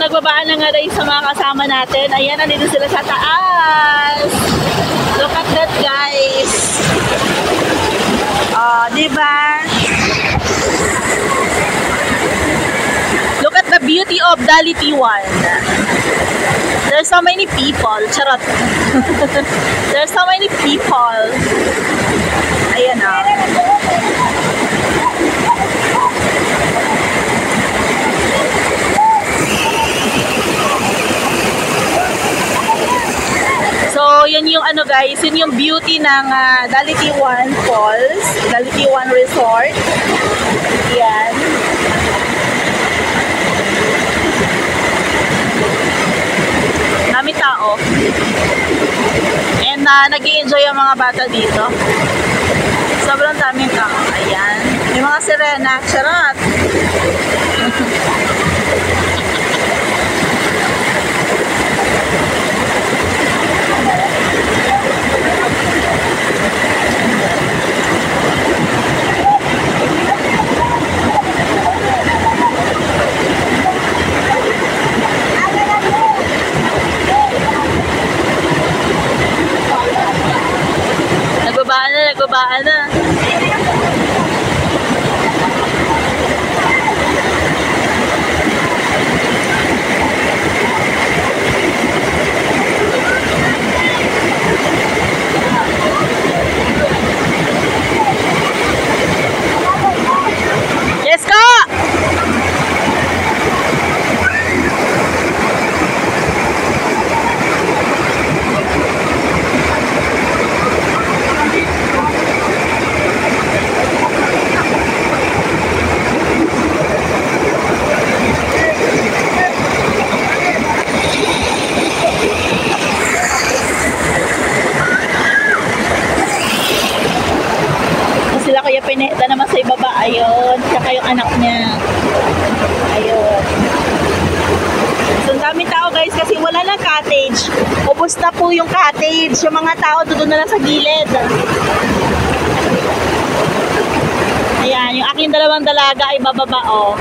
nagbabaan na nga rin sa mga kasama natin. Ayan, nandito sila sa taas. Look at that, guys. Oh, diba? Look at the beauty of Dalitiwan. There's so many people. Charot. There's so many people. Ayan o. So, yan yung ano guys, yun yung beauty ng Dalitiwan Falls, Dalitiwan Resort. Yan. Dami tao. And nag-i-enjoy ang mga bata dito. Sobrang daming tao. Ayan. May mga sirena. Charot! Nagbabaan na. Yes, ka! Sila Kuya Pineda naman sa ibaba, ayun, tsaka yung anak niya, ayun. So ang daming tao guys kasi wala lang cottage, ubos na po yung cottage, yung mga tao doon na lang sa gilid. Ayan, yung aking dalawang dalaga ay bababa, oh.